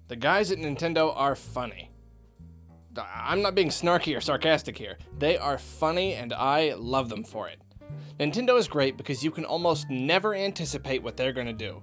The guys at Nintendo are funny. I'm not being snarky or sarcastic here. They are funny and I love them for it. Nintendo is great because you can almost never anticipate what they're going to do.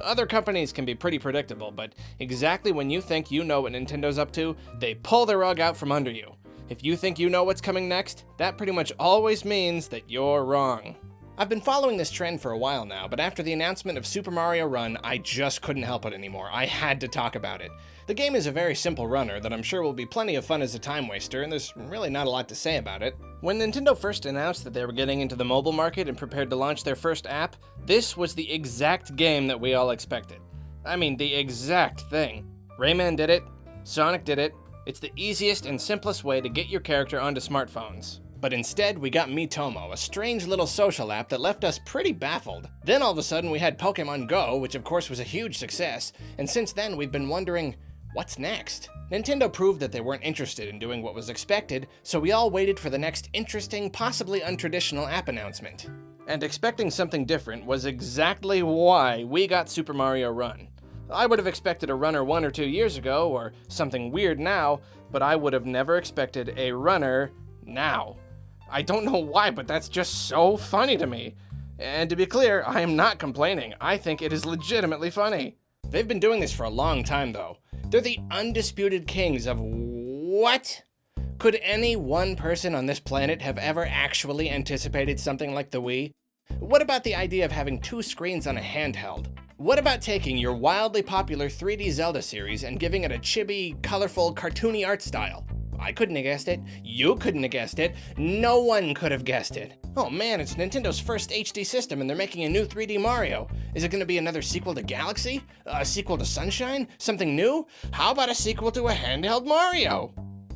Other companies can be pretty predictable, but exactly when you think you know what Nintendo's up to, they pull the rug out from under you. If you think you know what's coming next, that pretty much always means that you're wrong. I've been following this trend for a while now, but after the announcement of Super Mario Run, I just couldn't help it anymore. I had to talk about it. The game is a very simple runner that I'm sure will be plenty of fun as a time waster, and there's really not a lot to say about it. When Nintendo first announced that they were getting into the mobile market and prepared to launch their first app, this was the exact game that we all expected. I mean, the exact thing. Rayman did it, Sonic did it. It's the easiest and simplest way to get your character onto smartphones. But instead, we got Miitomo, a strange little social app that left us pretty baffled. Then all of a sudden we had Pokemon Go, which of course was a huge success, and since then we've been wondering, what's next? Nintendo proved that they weren't interested in doing what was expected, so we all waited for the next interesting, possibly untraditional app announcement. And expecting something different was exactly why we got Super Mario Run. I would have expected a runner 1 or 2 years ago, or something weird now, but I would have never expected a runner now. I don't know why, but that's just so funny to me. And to be clear, I am not complaining. I think it is legitimately funny. They've been doing this for a long time, though. They're the undisputed kings of what? Could any one person on this planet have ever actually anticipated something like the Wii? What about the idea of having 2 screens on a handheld? What about taking your wildly popular 3D Zelda series and giving it a chibi, colorful, cartoony art style? I couldn't have guessed it. You couldn't have guessed it. No one could have guessed it. Oh man, it's Nintendo's first HD system and they're making a new 3D Mario. Is it going to be another sequel to Galaxy? A sequel to Sunshine? Something new? How about a sequel to a handheld Mario?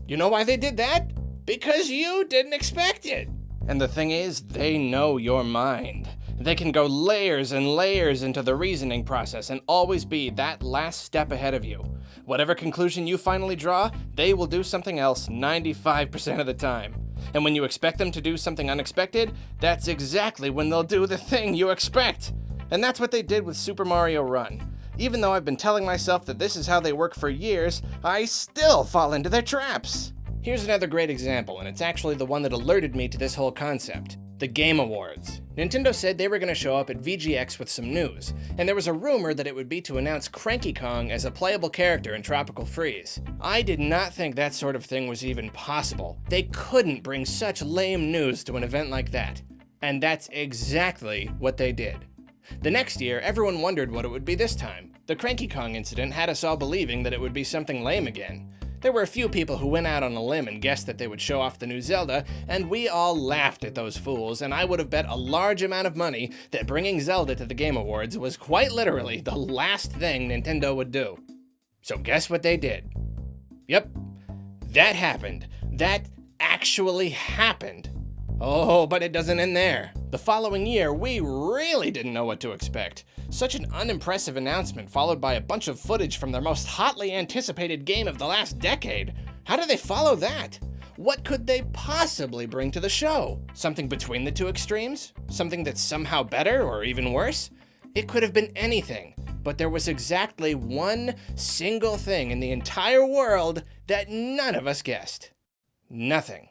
You know why they did that? Because you didn't expect it. And the thing is, they know your mind. They can go layers and layers into the reasoning process and always be that last step ahead of you. Whatever conclusion you finally draw, they will do something else 95% of the time. And when you expect them to do something unexpected, that's exactly when they'll do the thing you expect. And that's what they did with Super Mario Run. Even though I've been telling myself that this is how they work for years, I still fall into their traps. Here's another great example, and it's actually the one that alerted me to this whole concept. The Game Awards. Nintendo said they were going to show up at VGX with some news, and there was a rumor that it would be to announce Cranky Kong as a playable character in Tropical Freeze. I did not think that sort of thing was even possible. They couldn't bring such lame news to an event like that. And that's exactly what they did. The next year, everyone wondered what it would be this time. The Cranky Kong incident had us all believing that it would be something lame again. There were a few people who went out on a limb and guessed that they would show off the new Zelda, and we all laughed at those fools, and I would have bet a large amount of money that bringing Zelda to the Game Awards was quite literally the last thing Nintendo would do. So guess what they did? Yep, that happened. That actually happened. Oh, but it doesn't end there. The following year, we really didn't know what to expect. Such an unimpressive announcement followed by a bunch of footage from their most hotly anticipated game of the last decade. How did they follow that? What could they possibly bring to the show? Something between the two extremes? Something that's somehow better or even worse? It could have been anything, but there was exactly one single thing in the entire world that none of us guessed. Nothing.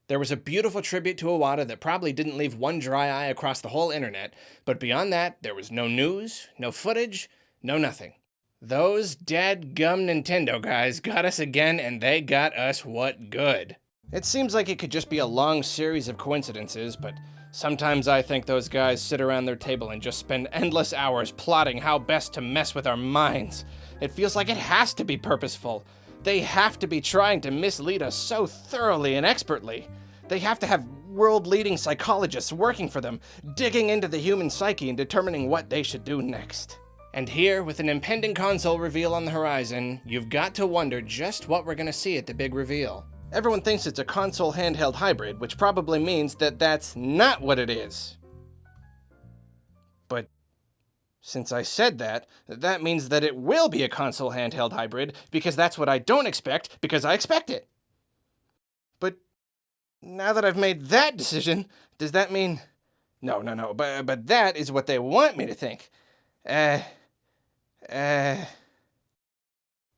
There was a beautiful tribute to Iwata that probably didn't leave one dry eye across the whole internet, but beyond that, there was no news, no footage, no nothing. Those dadgum Nintendo guys got us again, and they got us what good. It seems like it could just be a long series of coincidences, but sometimes I think those guys sit around their table and just spend endless hours plotting how best to mess with our minds. It feels like it has to be purposeful. They have to be trying to mislead us so thoroughly and expertly. They have to have world-leading psychologists working for them, digging into the human psyche and determining what they should do next. And here, with an impending console reveal on the horizon, you've got to wonder just what we're gonna see at the big reveal. Everyone thinks it's a console handheld hybrid, which probably means that that's not what it is. But since I said that, that means that it will be a console handheld hybrid, because that's what I don't expect, because I expect it. But now that I've made that decision, does that mean... No, but that is what they want me to think.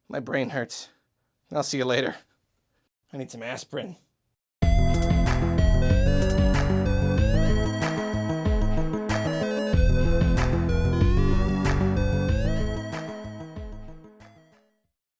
My brain hurts. I'll see you later. I need some aspirin.